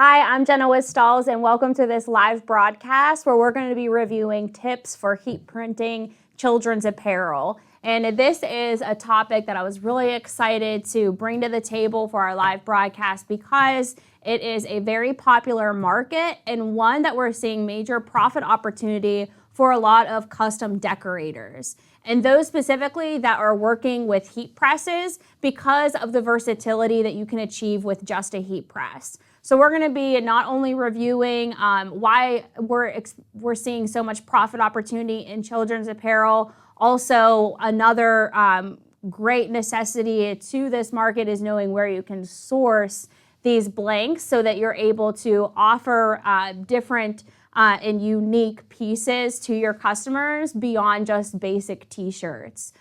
Hi, I'm Jenna with Stahls, and welcome to this live broadcast where we're going to be reviewing tips for heat printing children's apparel. And this is a topic that I was really excited to bring to the table for our live broadcast because it is a very popular market and one that we're seeing major profit opportunity for a lot of custom decorators. And those specifically that are working with heat presses because of the versatility that you can achieve with just a heat press. So we're going to be not only reviewing why we're seeing so much profit opportunity in children's apparel, also another great necessity to this market is knowing where you can source these blanks so that you're able to offer different and unique pieces to your customers beyond just basic t-shirts.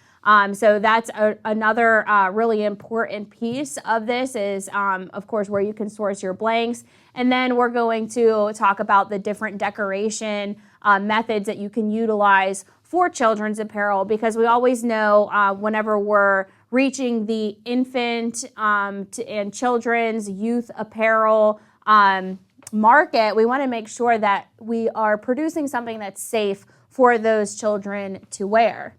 So that's another really important piece of this is, of course, where you can source your blanks. And then we're going to talk about the different decoration methods that you can utilize for children's apparel, because we always know whenever we're reaching the infant and children's youth apparel market, we want to make sure that we are producing something that's safe for those children to wear.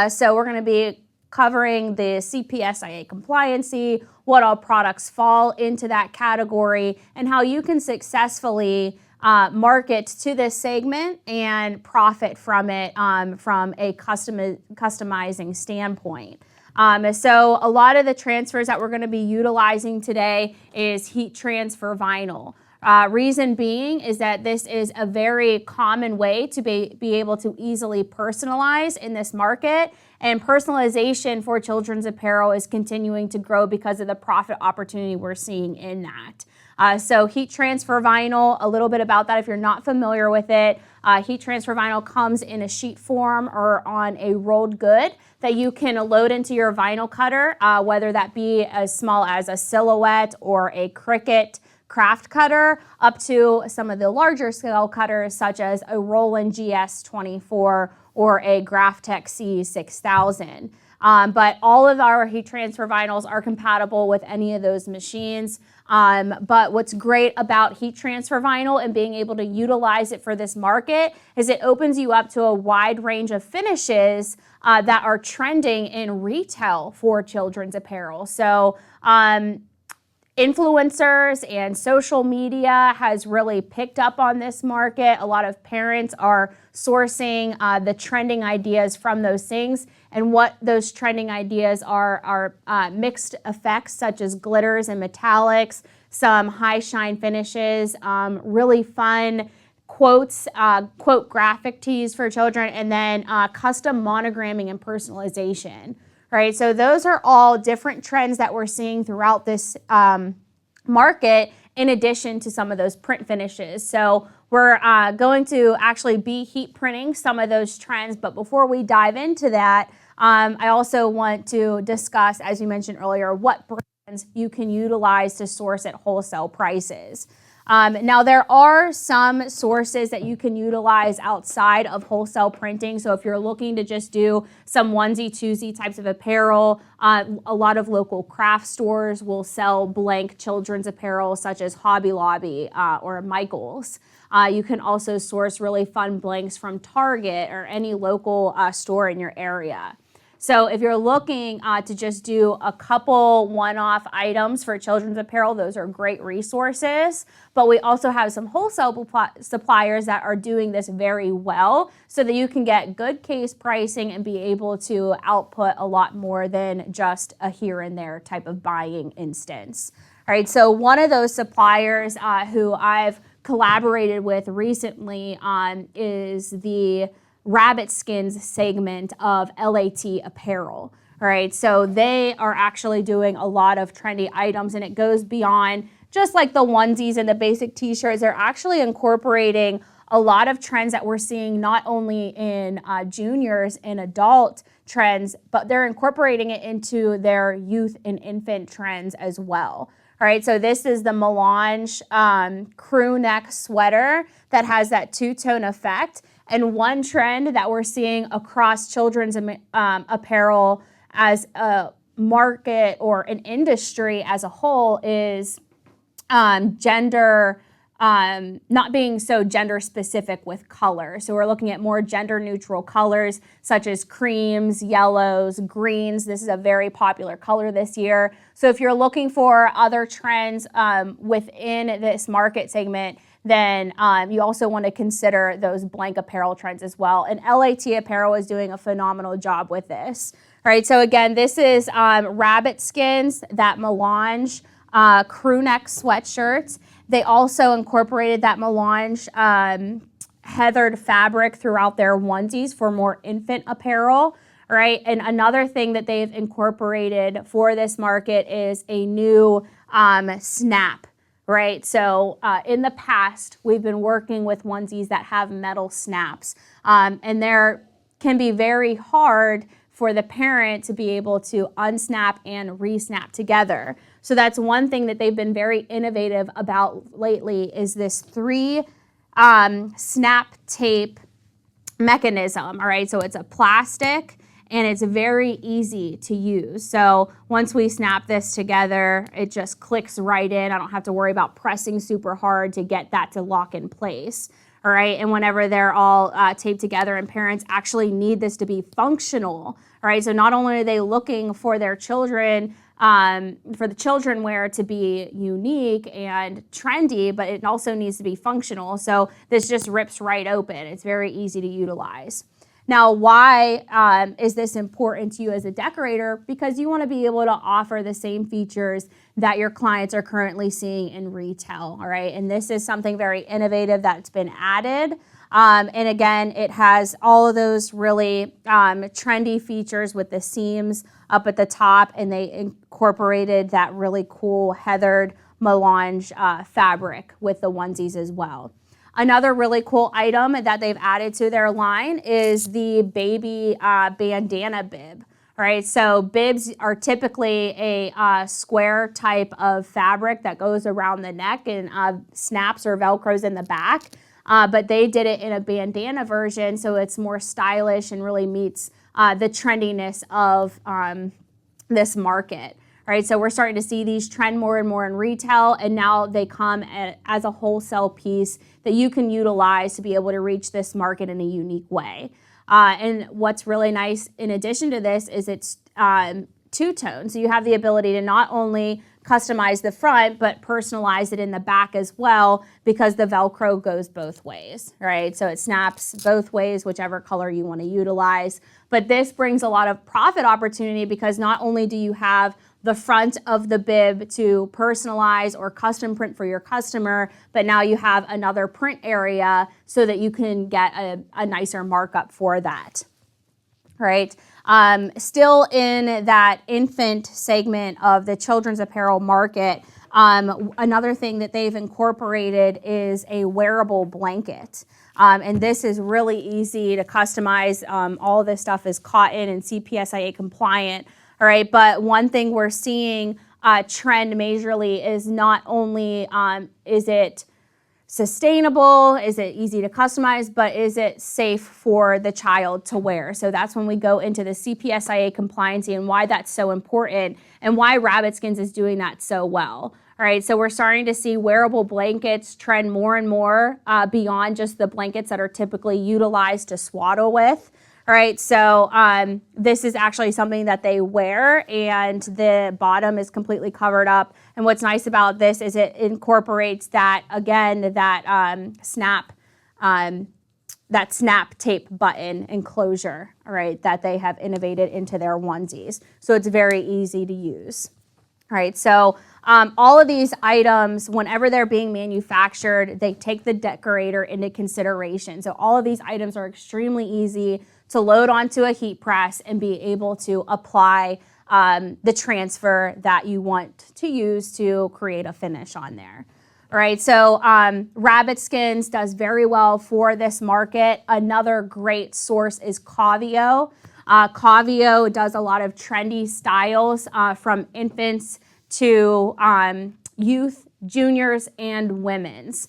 So we're going to be covering the CPSIA compliancy, what all products fall into that category, and how you can successfully market to this segment and profit from it from a customizing standpoint. So a lot of the transfers that we're going to be utilizing today is heat transfer vinyl. Reason being is that this is a very common way to be able to easily personalize in this market, and personalization for children's apparel is continuing to grow because of the profit opportunity we're seeing in that. So heat transfer vinyl, a little bit about that if you're not familiar with it. Heat transfer vinyl comes in a sheet form or on a rolled good that you can load into your vinyl cutter, whether that be as small as a Silhouette or a Cricut craft cutter, up to some of the larger scale cutters such as a Roland GS24 or a Graphtec C6000. But all of our heat transfer vinyls are compatible with any of those machines. But what's great about heat transfer vinyl and being able to utilize it for this market is it opens you up to a wide range of finishes that are trending in retail for children's apparel. So influencers and social media has really picked up on this market. A lot of parents are sourcing the trending ideas from those things, and what those trending ideas are mixed effects such as glitters and metallics, some high shine finishes, really fun quotes, quote graphic tees for children, and then custom monogramming and personalization. Right, so those are all different trends that we're seeing throughout this market, in addition to some of those print finishes. So we're going to actually be heat printing some of those trends, but before we dive into that, I also want to discuss, as you mentioned earlier, what brands you can utilize to source at wholesale prices. Now, there are some sources that you can utilize outside of wholesale printing. So if you're looking to just do some onesie, twosie types of apparel, a lot of local craft stores will sell blank children's apparel such as Hobby Lobby or Michael's. You can also source really fun blanks from Target or any local store in your area. So if you're looking to just do a couple one-off items for children's apparel, those are great resources. But we also have some wholesale suppliers that are doing this very well so that you can get good case pricing and be able to output a lot more than just a here and there type of buying instance. All right, so one of those suppliers who I've collaborated with recently is the Rabbit Skins segment of LAT Apparel. All right, so they are actually doing a lot of trendy items, and it goes beyond just like the onesies and the basic t-shirts. They're actually incorporating a lot of trends that we're seeing not only in juniors and adult trends, but they're incorporating it into their youth and infant trends as well. All right, so this is the melange crew neck sweater that has that two-tone effect. And one trend that we're seeing across children's apparel as a market or an industry as a whole is not being so gender specific with color. So we're looking at more gender neutral colors such as creams, yellows, greens. This is a very popular color this year. So if you're looking for other trends within this market segment, then you also want to consider those blank apparel trends as well. And LAT Apparel is doing a phenomenal job with this. All right, so again, this is rabbit skins, that melange crew neck sweatshirts. They also incorporated that melange heathered fabric throughout their onesies for more infant apparel, right? And another thing that they've incorporated for this market is a new snap, right? So in the past, we've been working with onesies that have metal snaps, and there can be very hard for the parent to be able to unsnap and resnap together. So that's one thing that they've been very innovative about lately is this 3 snap tape mechanism, all right? So it's a plastic and it's very easy to use. So once we snap this together, it just clicks right in. I don't have to worry about pressing super hard to get that to lock in place. All right, and whenever they're all taped together and parents actually need this to be functional, all right, so not only are they looking for their children, for the children wear to be unique and trendy, but it also needs to be functional. So this just rips right open. It's very easy to utilize. Now, why is this important to you as a decorator? Because you want to be able to offer the same features that your clients are currently seeing in retail, all right? And this is something very innovative that's been added. And again, it has all of those really trendy features with the seams up at the top, and they incorporated that really cool heathered melange fabric with the onesies as well. Another really cool item that they've added to their line is the baby bandana bib. All right, so bibs are typically a square type of fabric that goes around the neck and snaps or Velcros in the back, but they did it in a bandana version, so it's more stylish and really meets the trendiness of this market. All right, so we're starting to see these trend more and more in retail, and now they come as a wholesale piece that you can utilize to be able to reach this market in a unique way. And what's really nice in addition to this is it's two-tone. So you have the ability to not only customize the front, but personalize it in the back as well, because the Velcro goes both ways, right? So it snaps both ways, whichever color you want to utilize. But this brings a lot of profit opportunity because not only do you have the front of the bib to personalize or custom print for your customer, but now you have another print area so that you can get a nicer markup for that, right? Still in that infant segment of the children's apparel market, another thing that they've incorporated is a wearable blanket. And this is really easy to customize. All of this stuff is cotton and CPSIA compliant. All right, but one thing we're seeing trend majorly is not only is it sustainable, is it easy to customize, but is it safe for the child to wear? So that's when we go into the CPSIA compliancy and why that's so important and why Rabbit Skins is doing that so well. All right, so we're starting to see wearable blankets trend more and more beyond just the blankets that are typically utilized to swaddle with. All right, so this is actually something that they wear, and the bottom is completely covered up. And what's nice about this is it incorporates that, again, that snap tape button enclosure, all right, that they have innovated into their onesies. So it's very easy to use. All right, so all of these items, whenever they're being manufactured, they take the decorator into consideration. So all of these items are extremely easy to load onto a heat press and be able to apply the transfer that you want to use to create a finish on there. All right, so Rabbit Skins does very well for this market. Another great source is Cavio. Cavio does a lot of trendy styles from infants to youth, juniors, and women's.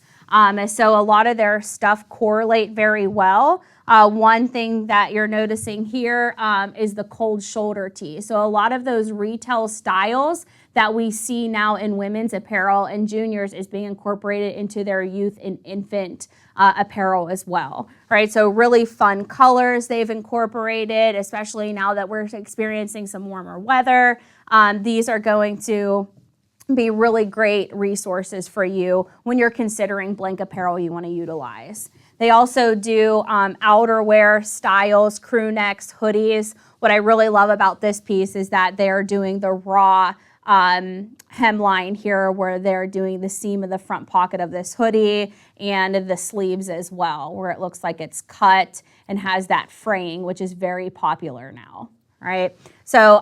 So a lot of their stuff correlate very well. One thing that you're noticing here is the cold shoulder tee. So a lot of those retail styles that we see now in women's apparel and juniors is being incorporated into their youth and infant apparel as well, right? So really fun colors they've incorporated, especially now that we're experiencing some warmer weather. These are going to be really great resources for you when you're considering blank apparel you want to utilize. They also do outerwear styles, crew necks, hoodies. What I really love about this piece is that they're doing the raw hemline here, where they're doing the seam of the front pocket of this hoodie and the sleeves as well, where it looks like it's cut and has that fraying, which is very popular now, right? So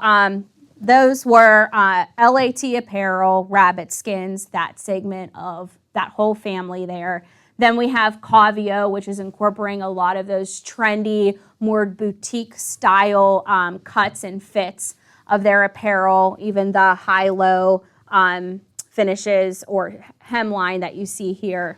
those were LAT Apparel, Rabbit Skins, that segment of that whole family there. Then we have Cavio, which is incorporating a lot of those trendy, more boutique style cuts and fits of their apparel, even the high-low finishes or hemline that you see here.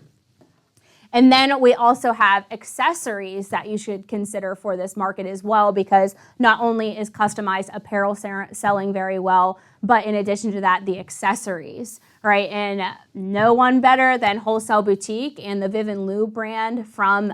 And then we also have accessories that you should consider for this market as well, because not only is customized apparel selling very well, but in addition to that, the accessories, right? And no one better than Wholesale Boutique and the Viv and Lou brand from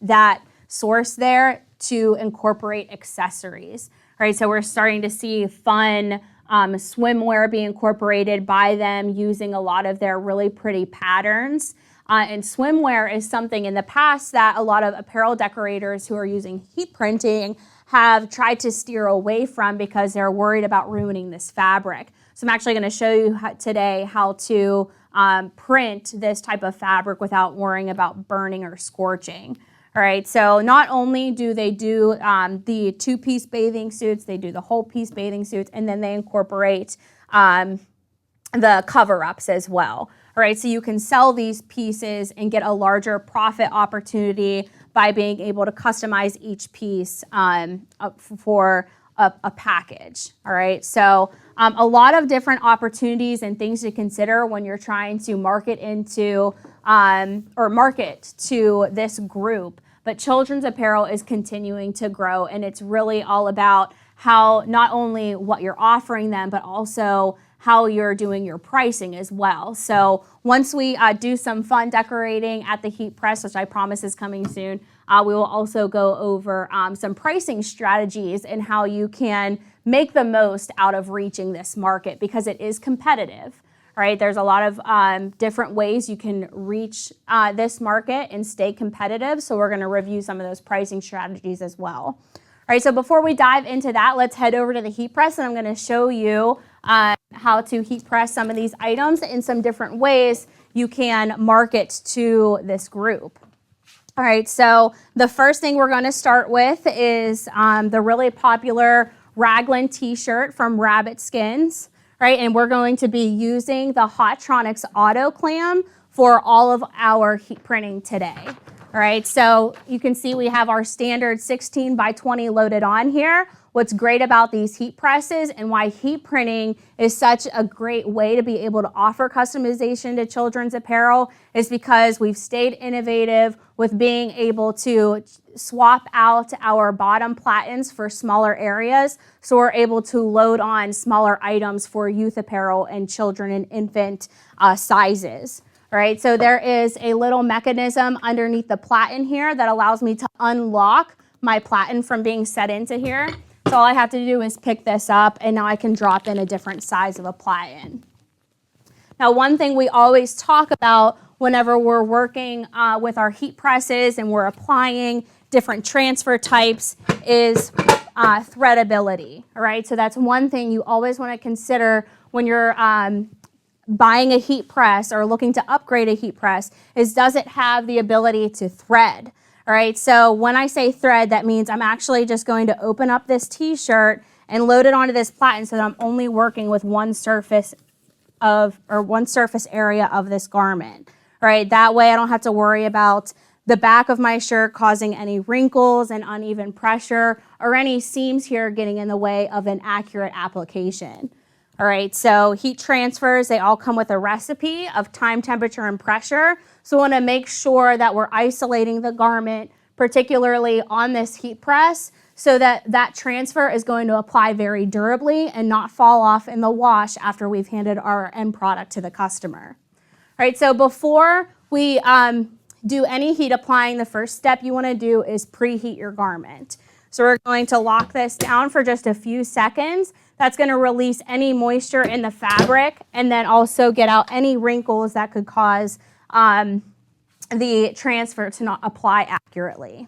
that source there to incorporate accessories, right? So we're starting to see fun swimwear be incorporated by them using a lot of their really pretty patterns. And swimwear is something in the past that a lot of apparel decorators who are using heat printing have tried to steer away from because they're worried about ruining this fabric. So I'm actually going to show you today how to print this type of fabric without worrying about burning or scorching. All right, so not only do they do the two-piece bathing suits, they do the whole-piece bathing suits, and then they incorporate the cover-ups as well. All right, so you can sell these pieces and get a larger profit opportunity by being able to customize each piece for a package. All right, so a lot of different opportunities and things to consider when you're trying to market into or market to this group. But children's apparel is continuing to grow, and it's really all about how not only what you're offering them, but also how you're doing your pricing as well. So once we do some fun decorating at the heat press, which I promise is coming soon, we will also go over some pricing strategies and how you can make the most out of reaching this market, because it is competitive, right? There's a lot of different ways you can reach this market and stay competitive. So we're gonna review some of those pricing strategies as well. All right, so before we dive into that, let's head over to the heat press, and I'm gonna show you how to heat press some of these items in some different ways you can market to this group. All right, so the first thing we're gonna start with is the really popular raglan t-shirt from Rabbit Skins, right? And we're going to be using the Hotronix Auto Clam for all of our heat printing today. All right, so you can see we have our standard 16 by 20 loaded on here. What's great about these heat presses and why heat printing is such a great way to be able to offer customization to children's apparel is because we've stayed innovative with being able to swap out our bottom platens for smaller areas. So we're able to load on smaller items for youth apparel and children and infant sizes. All right, so there is a little mechanism underneath the platen here that allows me to unlock my platen from being set into here. So all I have to do is pick this up, and now I can drop in a different size of a platen. Now, one thing we always talk about whenever we're working with our heat presses and we're applying different transfer types is threadability. All right, so that's one thing you always want to consider when you're buying a heat press or looking to upgrade a heat press is, does it have the ability to thread? All right, so when I say thread, that means I'm actually just going to open up this t-shirt and load it onto this platen so that I'm only working with one surface area of this garment. All right, that way I don't have to worry about the back of my shirt causing any wrinkles and uneven pressure or any seams here getting in the way of an accurate application. All right, so heat transfers, they all come with a recipe of time, temperature, and pressure. So we want to make sure that we're isolating the garment particularly on this heat press, so that that transfer is going to apply very durably and not fall off in the wash after we've handed our end product to the customer. All right, so before we do any heat applying, the first step you want to do is preheat your garment. So we're going to lock this down for just a few seconds. That's going to release any moisture in the fabric and then also get out any wrinkles that could cause the transfer to not apply accurately.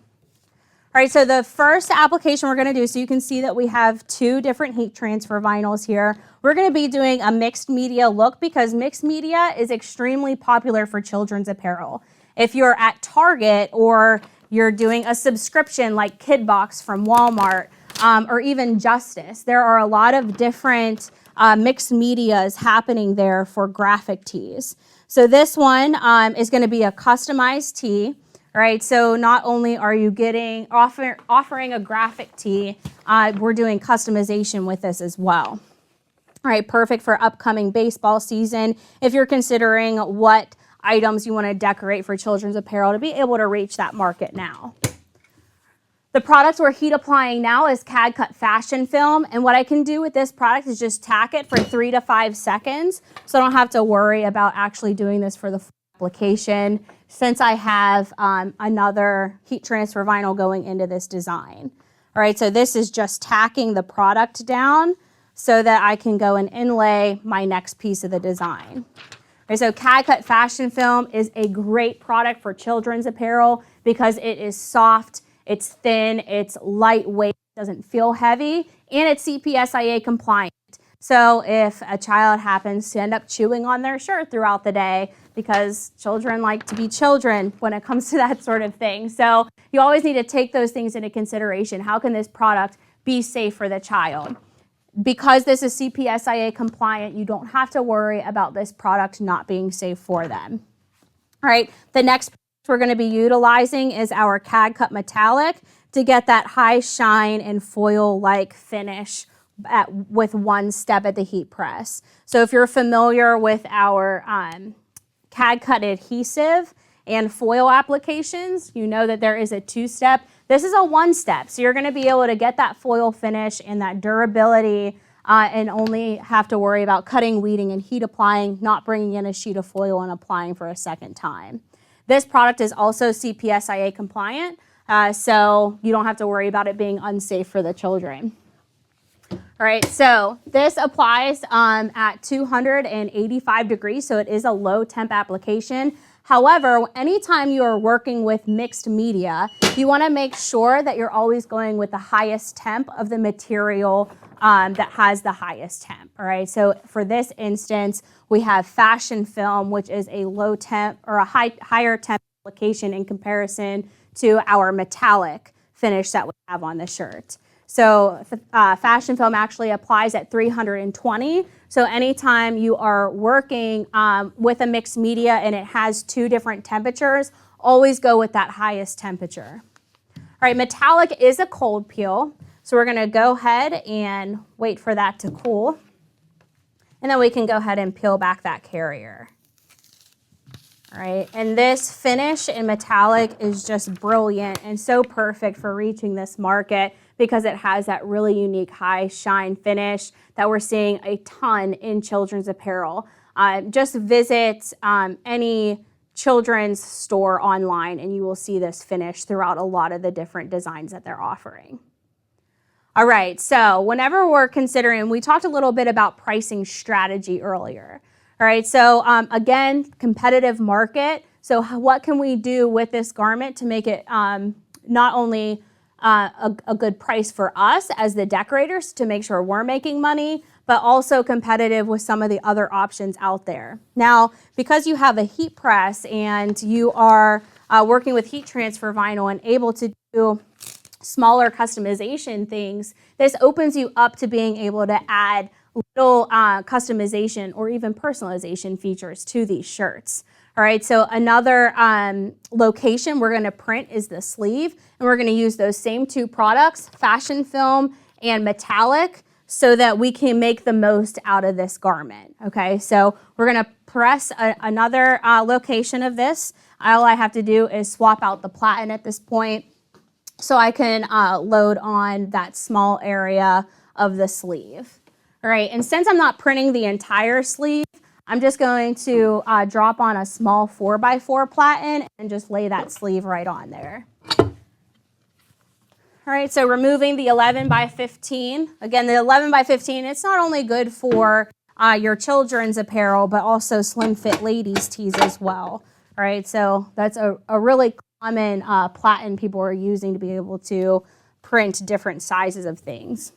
All right, so the first application we're going to do, so you can see that we have 2 different heat transfer vinyls here. We're going to be doing a mixed media look because mixed media is extremely popular for children's apparel. If you're at Target or you're doing a subscription like Kid Box from Walmart or even Justice, there are a lot of different mixed medias happening there for graphic tees. So this one is going to be a customized tee. All right, so not only are you offering a graphic tee, we're doing customization with this as well. All right, perfect for upcoming baseball season if you're considering what items you want to decorate for children's apparel to be able to reach that market now. The products we're heat applying now is CAD cut fashion film, and what I can do with this product is just tack it for 3 to 5 seconds, so I don't have to worry about actually doing this for the full application since I have another heat transfer vinyl going into this design. All right, so this is just tacking the product down so that I can go and inlay my next piece of the design. All right, so CAD cut fashion film is a great product for children's apparel because it is soft, it's thin, it's lightweight, doesn't feel heavy, and it's CPSIA compliant. So if a child happens to end up chewing on their shirt throughout the day, because children like to be children when it comes to that sort of thing. So you always need to take those things into consideration. How can this product be safe for the child? Because this is CPSIA compliant, you don't have to worry about this product not being safe for them. All right, the next we're going to be utilizing is our CAD cut metallic to get that high shine and foil-like finish with one step at the heat press. So if you're familiar with our CAD cut adhesive and foil applications, you know that there is a 2-step. This is a 1-step, so you're going to be able to get that foil finish and that durability and only have to worry about cutting, weeding, and heat applying, not bringing in a sheet of foil and applying for a second time. This product is also CPSIA compliant, so you don't have to worry about it being unsafe for the children. All right, so this applies at 285 degrees, so it is a low temp application. However, anytime you are working with mixed media, you want to make sure that you're always going with the highest temp of the material that has the highest temp. All right, so for this instance, we have fashion film, which is a low temp or a higher temp application in comparison to our metallic finish that we have on the shirt. So fashion film actually applies at 320. So anytime you are working with a mixed media and it has 2 different temperatures, always go with that highest temperature. All right, metallic is a cold peel. So we're going to go ahead and wait for that to cool. And then we can go ahead and peel back that carrier. All right, and this finish in metallic is just brilliant and so perfect for reaching this market because it has that really unique high shine finish that we're seeing a ton in children's apparel. Just visit any children's store online and you will see this finish throughout a lot of the different designs that they're offering. All right, so whenever we're considering, we talked a little bit about pricing strategy earlier. All right, so again, competitive market. So what can we do with this garment to make it not only a good price for us as the decorators to make sure we're making money, but also competitive with some of the other options out there. Now, because you have a heat press and you are working with heat transfer vinyl and able to do smaller customization things, this opens you up to being able to add little customization or even personalization features to these shirts. All right, so another location we're going to print is the sleeve, and we're going to use those same 2 products, fashion film and metallic, so that we can make the most out of this garment. Okay, so we're going to press another location of this. All I have to do is swap out the platen at this point, so I can load on that small area of the sleeve. All right, and since I'm not printing the entire sleeve, I'm just going to drop on a small 4x4 platen and just lay that sleeve right on there. All right, so removing the 11x15. Again, the 11x15, it's not only good for your children's apparel, but also slim fit ladies tees as well. All right, so that's a really common platen people are using to be able to print different sizes of things.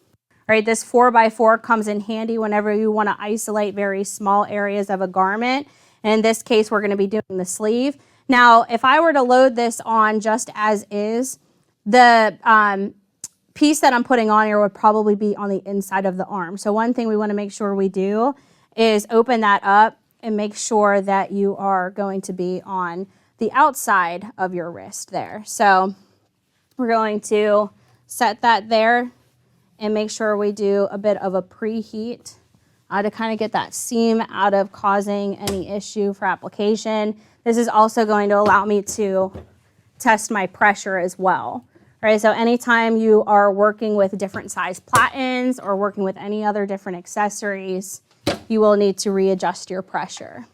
All right, this 4x4 comes in handy whenever you want to isolate very small areas of a garment. And in this case, we're going to be doing the sleeve. Now, if I were to load this on just as is, the piece that I'm putting on here would probably be on the inside of the arm. So one thing we want to make sure we do is open that up and make sure that you are going to be on the outside of your wrist there. So we're going to set that there and make sure we do a bit of a preheat to kind of get that seam out of causing any issue for application. This is also going to allow me to test my pressure as well. All right, so anytime you are working with different size platens or working with any other different accessories, you will need to readjust your pressure.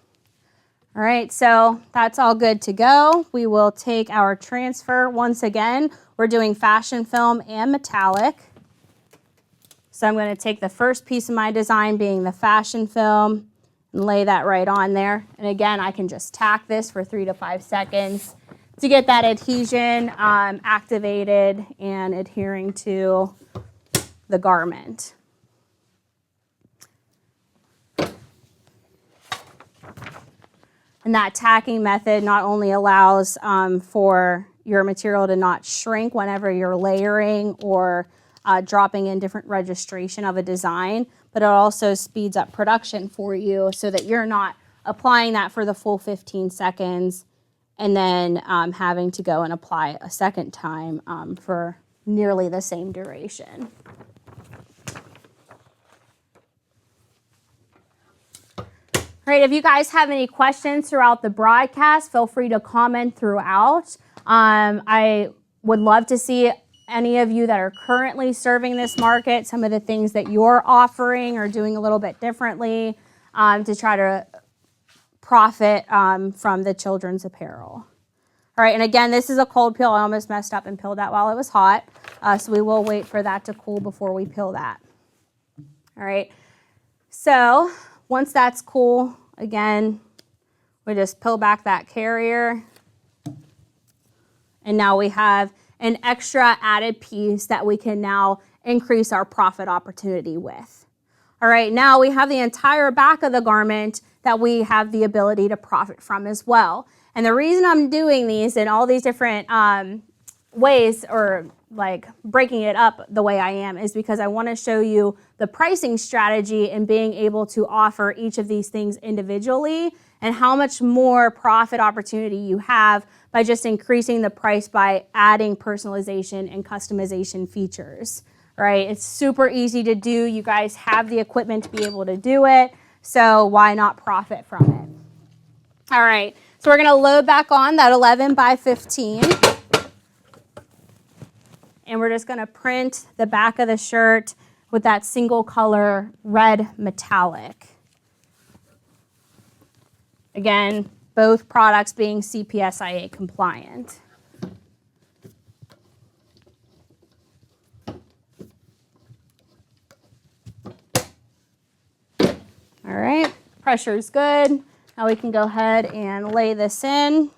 All right, so that's all good to go. We will take our transfer. Once again, we're doing fashion film and metallic. So I'm going to take the first piece of my design being the fashion film and lay that right on there. And again, I can just tack this for 3 to 5 seconds to get that adhesion activated and adhering to the garment. And that tacking method not only allows for your material to not shrink whenever you're layering or dropping in different registration of a design, but it also speeds up production for you so that you're not applying that for the full 15 seconds and then having to go and apply a second time for nearly the same duration. All right, if you guys have any questions throughout the broadcast, feel free to comment throughout. I would love to see any of you that are currently serving this market, some of the things that you're offering or doing a little bit differently to try to profit from the children's apparel. All right, and again, this is a cold peel. I almost messed up and peeled that while it was hot. So we will wait for that to cool before we peel that. All right, so once that's cool, again, we just peel back that carrier. And now we have an extra added piece that we can now increase our profit opportunity with. All right, now we have the entire back of the garment that we have the ability to profit from as well. And the reason I'm doing these in all these different ways, or like breaking it up the way I am, is because I want to show you the pricing strategy and being able to offer each of these things individually and how much more profit opportunity you have by just increasing the price by adding personalization and customization features. Right? It's super easy to do. You guys have the equipment to be able to do it, so why not profit from it? All right, so we're going to load back on that 11x15. And we're just going to print the back of the shirt with that single color red metallic. Again, both products being CPSIA compliant. All right, pressure's good. Now we can go ahead and lay this in.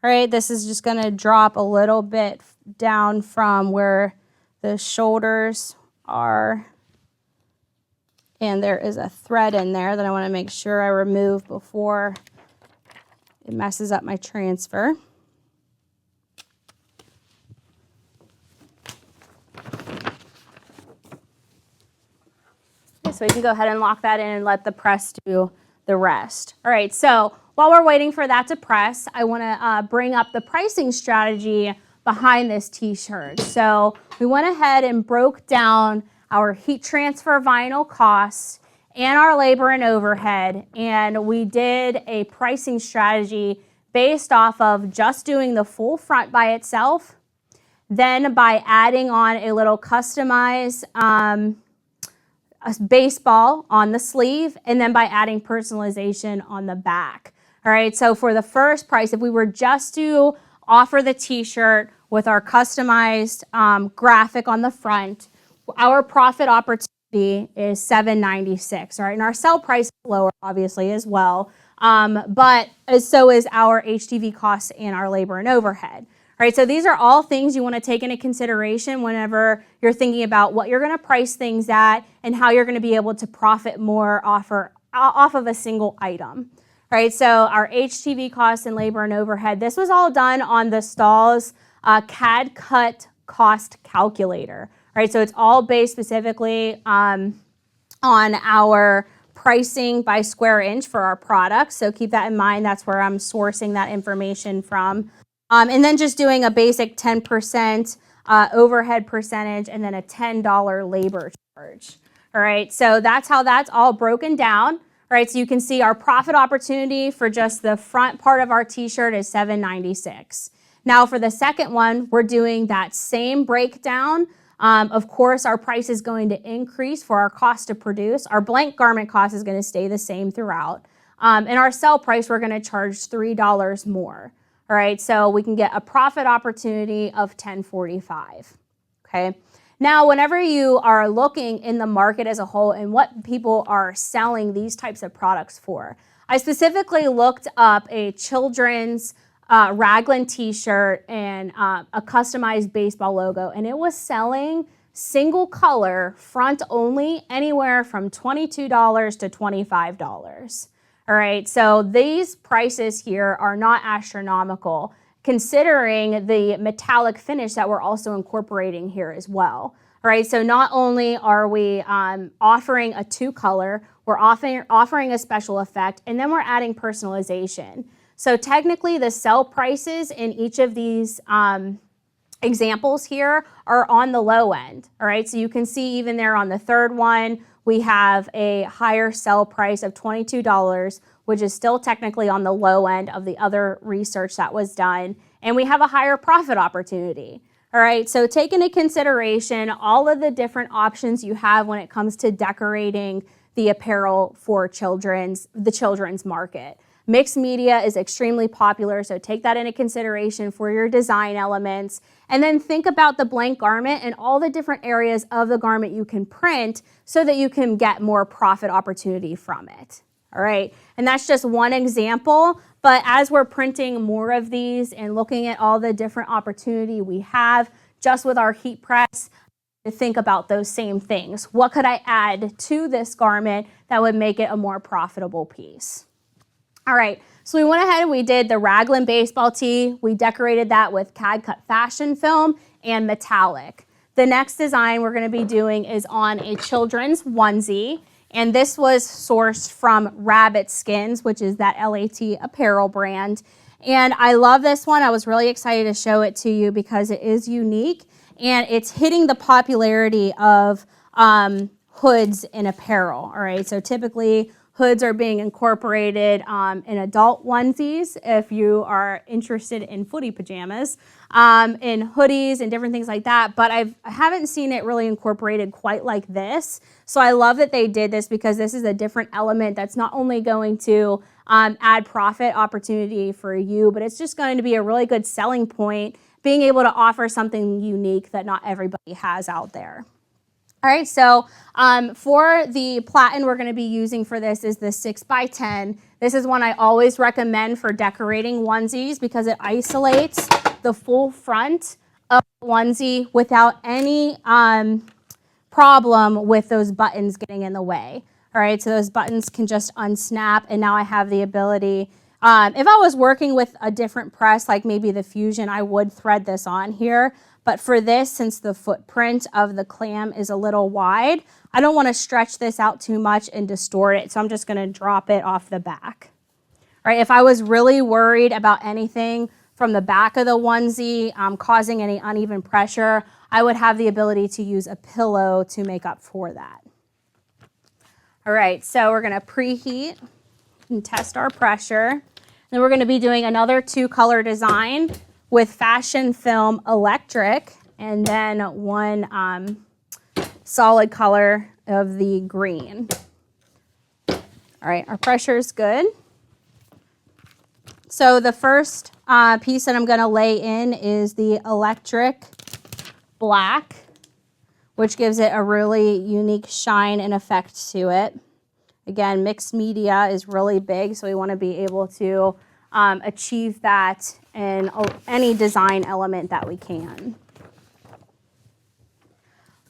All right, this is just going to drop a little bit down from where the shoulders are. And there is a thread in there that I want to make sure I remove before it messes up my transfer. Okay, so we can go ahead and lock that in and let the press do the rest. All right, so while we're waiting for that to press, I want to bring up the pricing strategy behind this t-shirt. So we went ahead and broke down our heat transfer vinyl costs and our labor and overhead, and we did a pricing strategy based off of just doing the full front by itself, then by adding on a little customized a baseball on the sleeve, and then by adding personalization on the back. All right, so for the first price, if we were just to offer the t-shirt with our customized graphic on the front, our profit opportunity is $7.96, all right? And our sell price is lower, obviously, as well, but so is our HTV costs and our labor and overhead. All right, so these are all things you want to take into consideration whenever you're thinking about what you're going to price things at and how you're going to be able to profit more off of a single item. All right, so our HTV costs and labor and overhead, this was all done on the Stahls CAD cut cost calculator. All right, so it's all based specifically on our pricing by square inch for our products. So keep that in mind. That's where I'm sourcing that information from. And then just doing a basic 10% overhead percentage and then a $10 labor charge. All right, so that's how that's all broken down. All right, so you can see our profit opportunity for just the front part of our t-shirt is $7.96. Now for the second one, we're doing that same breakdown. Of course, our price is going to increase for our cost to produce. Our blank garment cost is going to stay the same throughout. And our sell price, we're going to charge $3 more. All right, so we can get a profit opportunity of $10.45, okay? Now, whenever you are looking in the market as a whole and what people are selling these types of products for, I specifically looked up a children's raglan t-shirt and a customized baseball logo, and it was selling single color, front only, anywhere from $22 to $25. All right, so these prices here are not astronomical considering the metallic finish that we're also incorporating here as well. All right, so not only are we offering a two color, we're offering a special effect, and then we're adding personalization. So technically the sell prices in each of these examples here are on the low end. All right, so you can see even there on the third one, we have a higher sell price of $22, which is still technically on the low end of the other research that was done. And we have a higher profit opportunity. All right, so take into consideration all of the different options you have when it comes to decorating the apparel for the children's market. Mixed media is extremely popular, so take that into consideration for your design elements. And then think about the blank garment and all the different areas of the garment you can print so that you can get more profit opportunity from it. All right, and that's just one example, but as we're printing more of these and looking at all the different opportunity we have just with our heat press, to think about those same things. What could I add to this garment that would make it a more profitable piece? All right, so we went ahead and we did the raglan baseball tee. We decorated that with CAD cut fashion film and metallic. The next design we're going to be doing is on a children's onesie, and this was sourced from Rabbit Skins, which is that LAT apparel brand. And I love this one. I was really excited to show it to you because it is unique and it's hitting the popularity of hoods in apparel. All right, so typically hoods are being incorporated in adult onesies if you are interested in footy pajamas, in hoodies and different things like that, but I haven't seen it really incorporated quite like this. So I love that they did this because this is a different element that's not only going to add profit opportunity for you, but it's just going to be a really good selling point, being able to offer something unique that not everybody has out there. All right, so for the platen we're going to be using for this is the 6x10. This is one I always recommend for decorating onesies because it isolates the full front of the onesie without any problem with those buttons getting in the way. All right, so those buttons can just unsnap, and now I have the ability. If I was working with a different press, like maybe the Fusion, I would thread this on here. But for this, since the footprint of the clam is a little wide, I don't want to stretch this out too much and distort it, so I'm just going to drop it off the back. All right, if I was really worried about anything from the back of the onesie causing any uneven pressure, I would have the ability to use a pillow to make up for that. All right, so we're going to preheat and test our pressure. Then we're going to be doing another two-color design with Fashion Film Electric, and then one solid color of the green. All right, our pressure is good. So the first piece that I'm going to lay in is the electric black, which gives it a really unique shine and effect to it. Again, mixed media is really big, so we want to be able to achieve that in any design element that we can.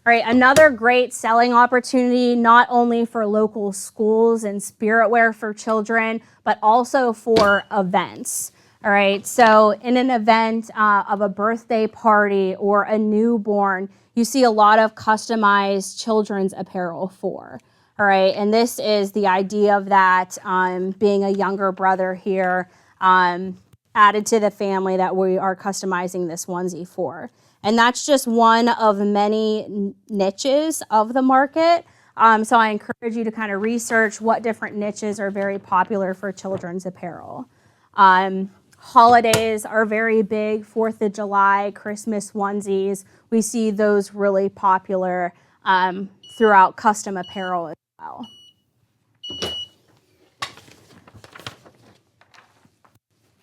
All right, another great selling opportunity, not only for local schools and spirit wear for children, but also for events. All right, so in an event of a birthday party or a newborn, you see a lot of customized children's apparel for. All right, and this is the idea of that being a younger brother here, added to the family that we are customizing this onesie for. And that's just one of many niches of the market. So I encourage you to kind of research what different niches are very popular for children's apparel. Holidays are very big, 4th of July, Christmas onesies. We see those really popular throughout custom apparel as well.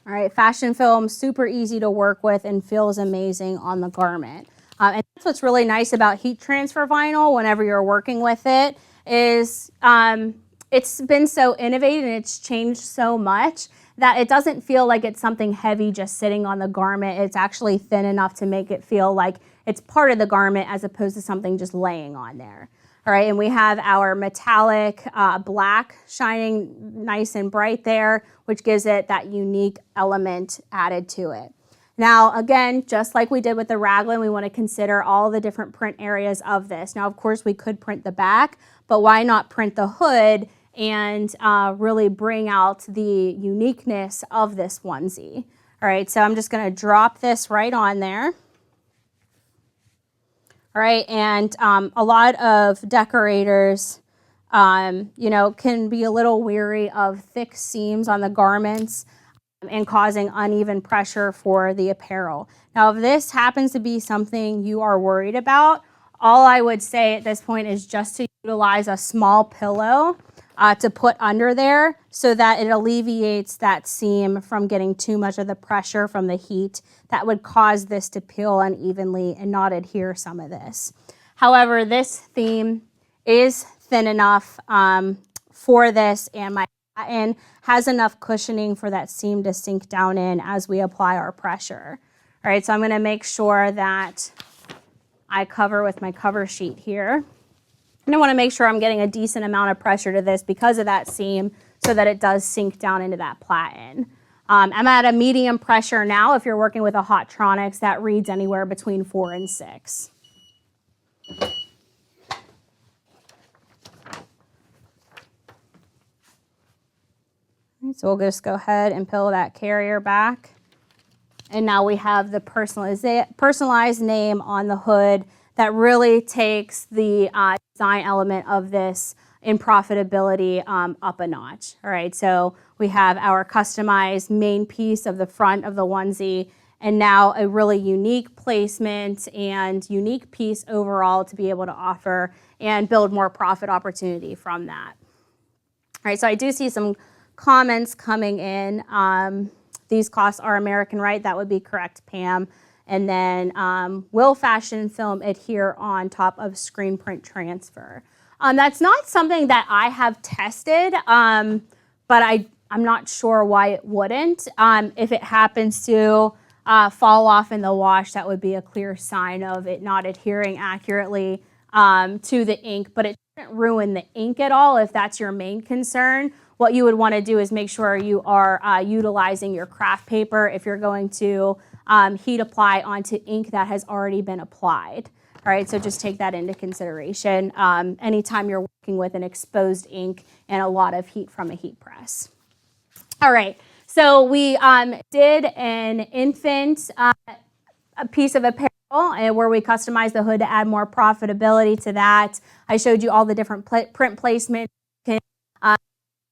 All right, fashion film, super easy to work with and feels amazing on the garment. And that's what's really nice about heat transfer vinyl whenever you're working with it is it's been so innovative and it's changed so much that it doesn't feel like it's something heavy just sitting on the garment. It's actually thin enough to make it feel like it's part of the garment as opposed to something just laying on there. All right, and we have our metallic black shining nice and bright there, which gives it that unique element added to it. Now, again, just like we did with the raglan, we want to consider all the different print areas of this. Now, of course, we could print the back, but why not print the hood and really bring out the uniqueness of this onesie? All right, so I'm just going to drop this right on there. All right, and a lot of decorators, you know, can be a little weary of thick seams on the garments and causing uneven pressure for the apparel. Now, if this happens to be something you are worried about, all I would say at this point is just to utilize a small pillow to put under there so that it alleviates that seam from getting too much of the pressure from the heat that would cause this to peel unevenly and not adhere some of this. However, this theme is thin enough for this, and my satin has enough cushioning for that seam to sink down in as we apply our pressure. All right, so I'm going to make sure that I cover with my cover sheet here. And I want to make sure I'm getting a decent amount of pressure to this because of that seam so that it does sink down into that platen. I'm at a medium pressure now. If you're working with a Hottronics, that reads anywhere between 4 and 6. So we'll just go ahead and peel that carrier back. And now we have the personalized name on the hood that really takes the design element of this in profitability up a notch. All right, so we have our customized main piece of the front of the onesie, and now a really unique placement and unique piece overall to be able to offer and build more profit opportunity from that. All right, so I do see some comments coming in. These costs are American, right? That would be correct, Pam. And then will fashion film adhere on top of screen print transfer? That's not something that I have tested, but I'm not sure why it wouldn't. If it happens to fall off in the wash, that would be a clear sign of it not adhering accurately to the ink, but it doesn't ruin the ink at all if that's your main concern. What you would want to do is make sure you are utilizing your craft paper if you're going to heat apply onto ink that has already been applied. All right, so just take that into consideration anytime you're working with an exposed ink and a lot of heat from a heat press. All right, so we did an infant a piece of apparel and where we customized the hood to add more profitability to that. I showed you all the different print placement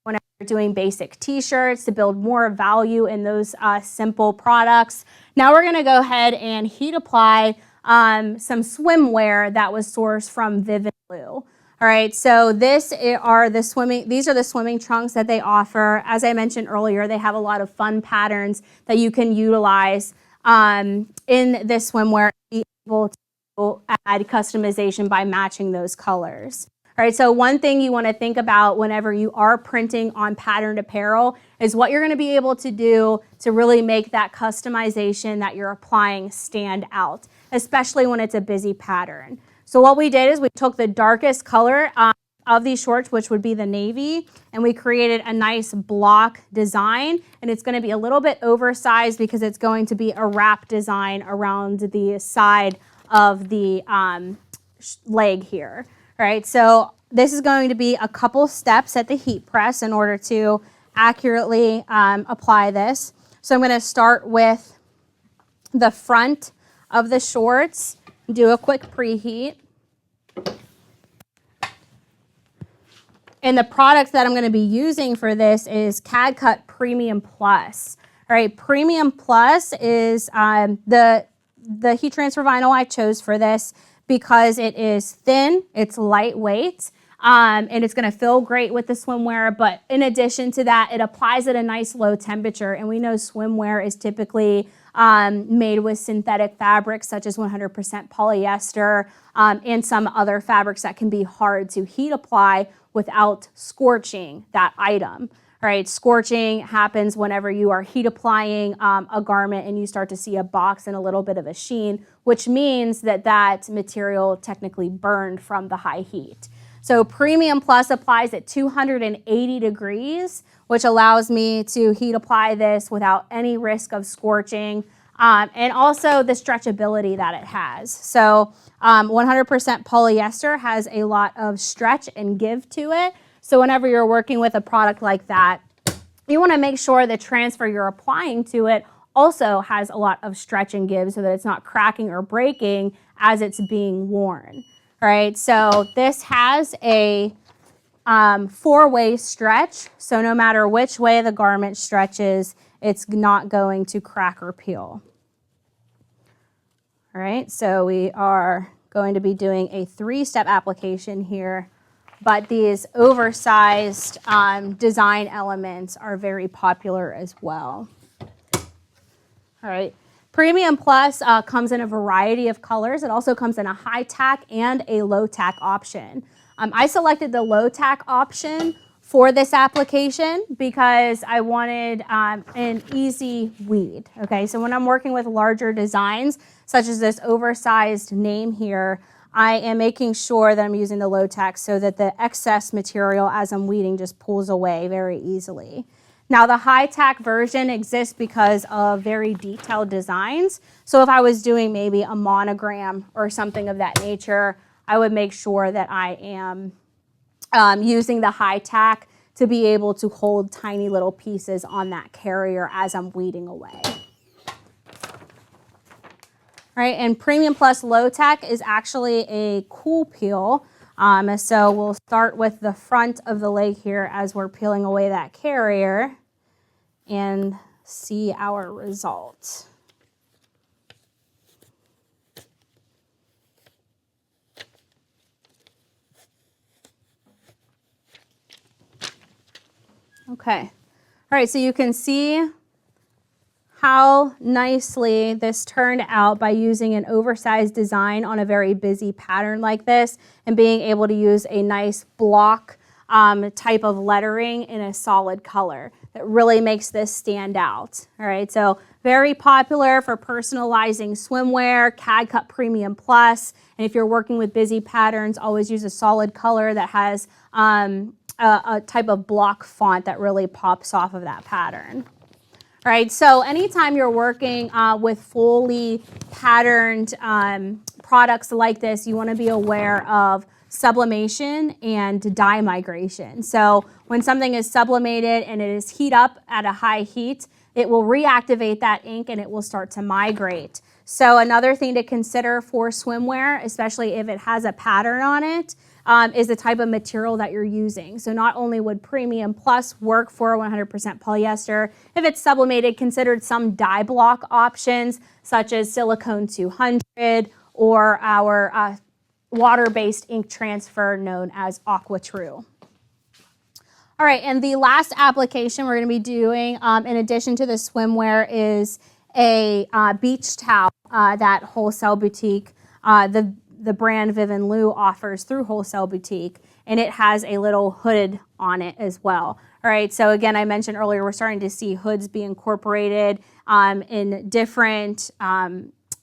whenever doing basic t-shirts to build more value in those simple products. Now we're gonna go ahead and heat apply some swimwear that was sourced from Vivid Blue. All right, so these are the swimming trunks that they offer. As I mentioned earlier, they have a lot of fun patterns that you can utilize in this swimwear, be able to add customization by matching those colors. All right, so one thing you want to think about whenever you are printing on patterned apparel is what you're going to be able to do to really make that customization that you're applying stand out, especially when it's a busy pattern. So what we did is we took the darkest color of these shorts, which would be the navy, and we created a nice block design, and it's going to be a little bit oversized because it's going to be a wrap design around the side of the leg here. All right, so this is going to be a couple steps at the heat press in order to accurately apply this. So I'm going to start with the front of the shorts, do a quick preheat. And the product that I'm going to be using for this is CAD Cut Premium Plus. All right, Premium Plus is the heat transfer vinyl I chose for this because it is thin, it's lightweight, and it's going to feel great with the swimwear. But in addition to that, it applies at a nice low temperature. And we know swimwear is typically made with synthetic fabrics such as 100% polyester and some other fabrics that can be hard to heat apply without scorching that item. All right, scorching happens whenever you are heat applying a garment and you start to see a box and a little bit of a sheen, which means that that material technically burned from the high heat. So Premium Plus applies at 280 degrees, which allows me to heat apply this without any risk of scorching, and also the stretchability that it has. So 100% polyester has a lot of stretch and give to it. So whenever you're working with a product like that, you want to make sure the transfer you're applying to it also has a lot of stretch and give so that it's not cracking or breaking as it's being worn. All right, so this has a 4-way stretch, so no matter which way the garment stretches, it's not going to crack or peel. All right, so we are going to be doing a 3-step application here, but these oversized design elements are very popular as well. All right. Premium Plus comes in a variety of colors. It also comes in a high tack and a low tack option. I selected the low tack option for this application because I wanted an easy weed. Okay, so when I'm working with larger designs, such as this oversized name here, I am making sure that I'm using the low tack so that the excess material as I'm weeding just pulls away very easily. Now the high tack version exists because of very detailed designs. So if I was doing maybe a monogram or something of that nature, I would make sure that I am using the high tack to be able to hold tiny little pieces on that carrier as I'm weeding away. All right, and Premium Plus Low Tack is actually a cool peel. So we'll start with the front of the leg here as we're peeling away that carrier and see our result. Okay, all right, so you can see how nicely this turned out by using an oversized design on a very busy pattern like this and being able to use a nice block type of lettering in a solid color that really makes this stand out. All right, so very popular for personalizing swimwear, CAD Cut Premium Plus, and if you're working with busy patterns, always use a solid color that has a type of block font that really pops off of that pattern. All right, so anytime you're working with fully patterned products like this, you want to be aware of sublimation and dye migration. So when something is sublimated and it is heat up at a high heat, it will reactivate that ink and it will start to migrate. So another thing to consider for swimwear, especially if it has a pattern on it, is the type of material that you're using. So not only would Premium Plus work for 100% polyester, if it's sublimated, considered some dye block options such as Silicone 200 or our water-based ink transfer known as Aqua True. All right, and the last application we're going to be doing in addition to the swimwear is a beach towel that Wholesale Boutique, the brand Viv & Lou offers through Wholesale Boutique, and it has a little hood on it as well. All right, so again, I mentioned earlier, we're starting to see hoods be incorporated in different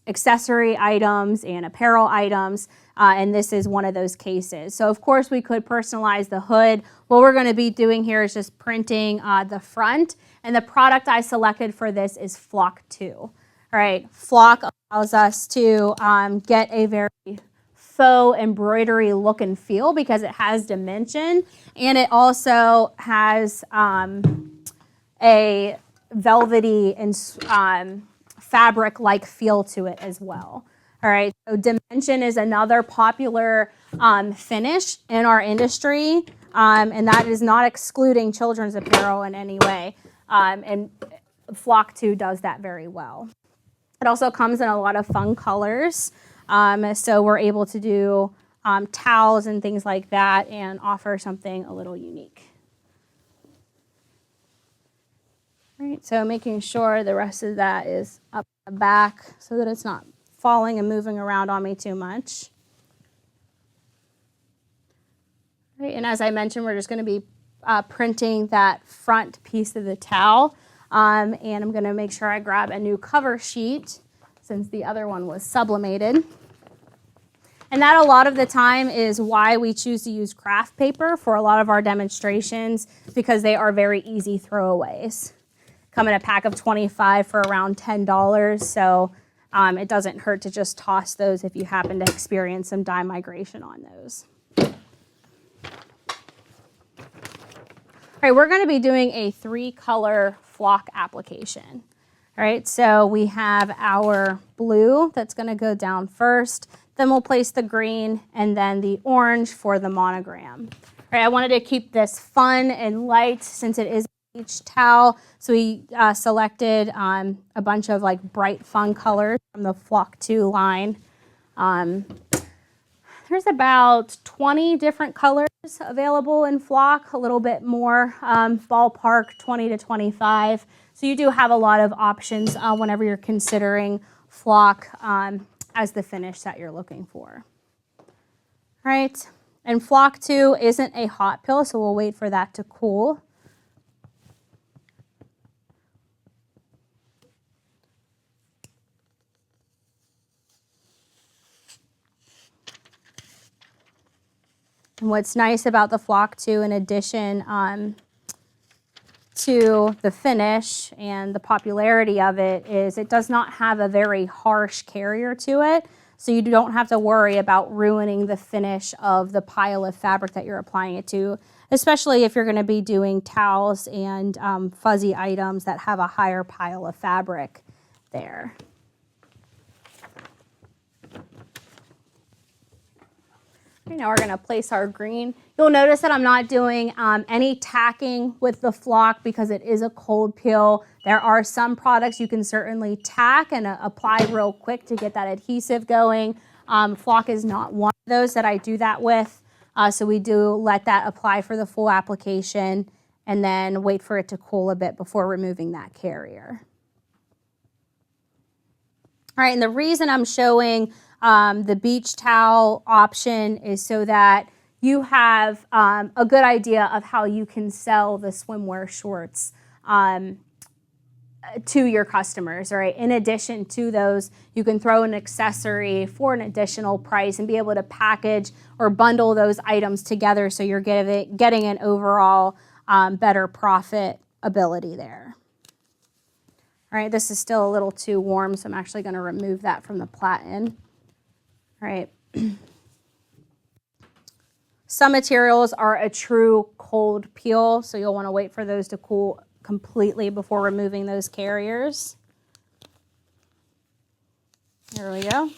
accessory items and apparel items, and this is one of those cases. So of course we could personalize the hood. What we're going to be doing here is just printing the front, and the product I selected for this is Flock 2. All right, Flock allows us to get a very faux embroidery look and feel because it has dimension, and it also has a velvety and fabric-like feel to it as well. All right, so dimension is another popular finish in our industry, and that is not excluding children's apparel in any way, and Flock 2 does that very well. It also comes in a lot of fun colors, so we're able to do towels and things like that and offer something a little unique. All right, so making sure the rest of that is up the back so that it's not falling and moving around on me too much. All right, and as I mentioned, we're just going to be printing that front piece of the towel, and I'm going to make sure I grab a new cover sheet since the other one was sublimated. And that a lot of the time is why we choose to use craft paper for a lot of our demonstrations, because they are very easy throwaways. Come in a pack of 25 for around $10, so it doesn't hurt to just toss those if you happen to experience some dye migration on those. All right, we're going to be doing a 3-color flock application. All right, so we have our blue that's going to go down first, then we'll place the green, and then the orange for the monogram. All right, I wanted to keep this fun and light since it is a beach towel, so we selected a bunch of like bright fun colors from the Flock 2 line. There's about 20 different colors available in Flock, a little bit more, ballpark 20 to 25. So you do have a lot of options whenever you're considering Flock as the finish that you're looking for. All right, and Flock 2 isn't a hot pill, so we'll wait for that to cool. And what's nice about the Flock 2, in addition to the finish and the popularity of it, is it does not have a very harsh carrier to it, so you don't have to worry about ruining the finish of the pile of fabric that you're applying it to, especially if you're going to be doing towels and fuzzy items that have a higher pile of fabric there. Now we're going to place our green. You'll notice that I'm not doing any tacking with the Flock because it is a cold peel. There are some products you can certainly tack and apply real quick to get that adhesive going. Flock is not one of those that I do that with. So we do let that apply for the full application and then wait for it to cool a bit before removing that carrier. All right, and the reason I'm showing the beach towel option is so that you have a good idea of how you can sell the swimwear shorts to your customers, right? In addition to those, you can throw an accessory for an additional price and be able to package or bundle those items together so you're getting an overall better profitability there. All right, this is still a little too warm, so I'm actually going to remove that from the platen. All right. Some materials are a true cold peel, so you'll want to wait for those to cool completely before removing those carriers. There we go.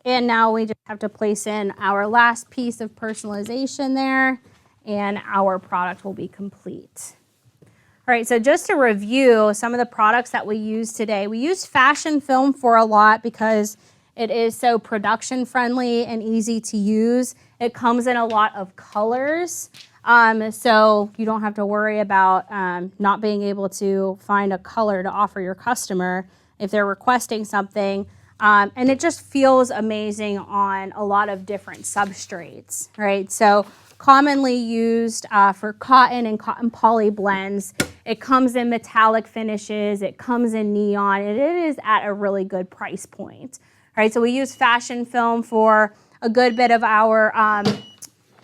And now we just have to place in our last piece of personalization there, and our product will be complete. All right, so just to review some of the products that we used today, we used fashion film for a lot because it is so production friendly and easy to use. It comes in a lot of colors, so you don't have to worry about not being able to find a color to offer your customer if they're requesting something. And it just feels amazing on a lot of different substrates, right? So commonly used for cotton and cotton poly blends. It comes in metallic finishes, it comes in neon, and it is at a really good price point. All right, so we use fashion film for a good bit of our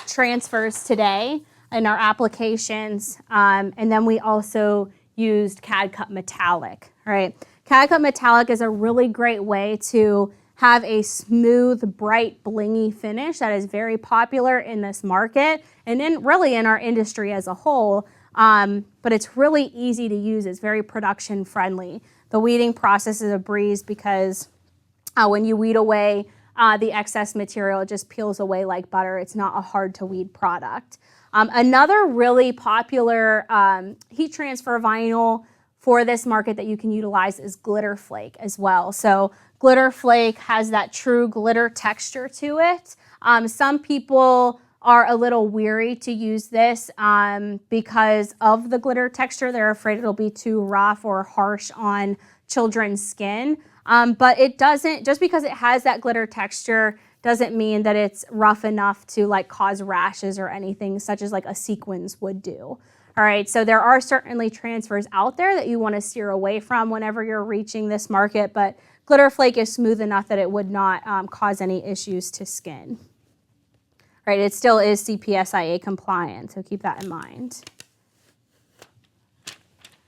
transfers today in our applications, and then we also used CAD Cut Metallic, all right? CAD Cut Metallic is a really great way to have a smooth, bright, blingy finish that is very popular in this market and really in our industry as a whole, but it's really easy to use. It's very production friendly. The weeding process is a breeze because when you weed away the excess material, it just peels away like butter. It's not a hard to weed product. Another really popular heat transfer vinyl for this market that you can utilize is Glitter Flake as well. So Glitter Flake has that true glitter texture to it. Some people are a little weary to use this because of the glitter texture. They're afraid it'll be too rough or harsh on children's skin. But it doesn't, just because it has that glitter texture doesn't mean that it's rough enough to like cause rashes or anything such as like a sequins would do. All right, so there are certainly transfers out there that you want to steer away from whenever you're reaching this market, but Glitter Flake is smooth enough that it would not cause any issues to skin. All right, it still is CPSIA compliant, so keep that in mind.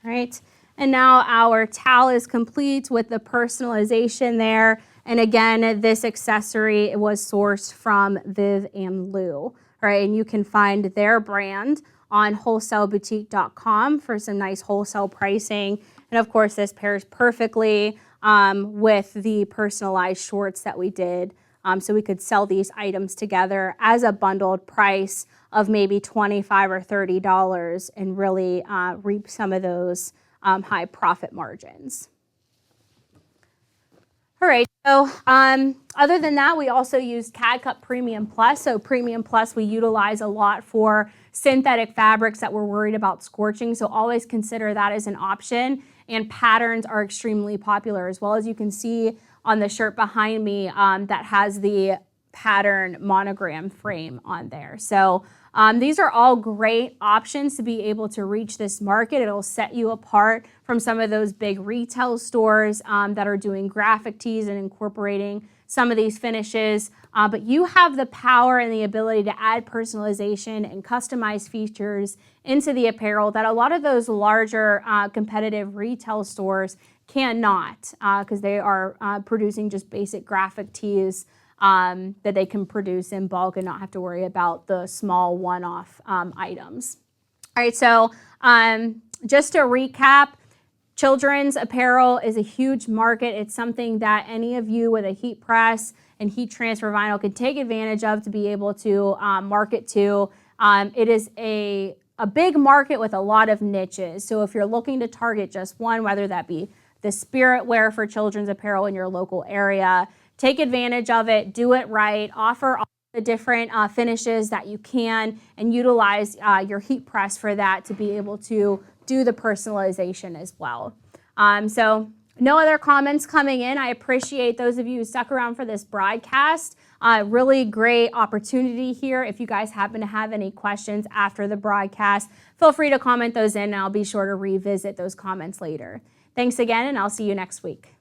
All right, and now our towel is complete with the personalization there. And again, this accessory was sourced from Viv and Lou. All right, and you can find their brand on wholesaleBoutique.com for some nice wholesale pricing. And of course, this pairs perfectly with the personalized shorts that we did. So we could sell these items together as a bundled price of maybe $25 or $30 and really reap some of those high profit margins. All right, so other than that, we also used CAD Cut Premium Plus. So Premium Plus we utilize a lot for synthetic fabrics that we're worried about scorching. So always consider that as an option. And patterns are extremely popular as well. As you can see on the shirt behind me that has the pattern monogram frame on there. So these are all great options to be able to reach this market. It'll set you apart from some of those big retail stores that are doing graphic tees and incorporating some of these finishes. But you have the power and the ability to add personalization and customize features into the apparel that a lot of those larger competitive retail stores cannot, because they are producing just basic graphic tees that they can produce in bulk and not have to worry about the small one-off items. All right, so just to recap, children's apparel is a huge market. It's something that any of you with a heat press and heat transfer vinyl can take advantage of to be able to market to. It is a big market with a lot of niches. So if you're looking to target just one, whether that be the spirit wear for children's apparel in your local area, take advantage of it, do it right, offer all the different finishes that you can, and utilize your heat press for that to be able to do the personalization as well. So no other comments coming in. I appreciate those of you who stuck around for this broadcast. Really great opportunity here. If you guys happen to have any questions after the broadcast, feel free to comment those in, and I'll be sure to revisit those comments later. Thanks again, and I'll see you next week.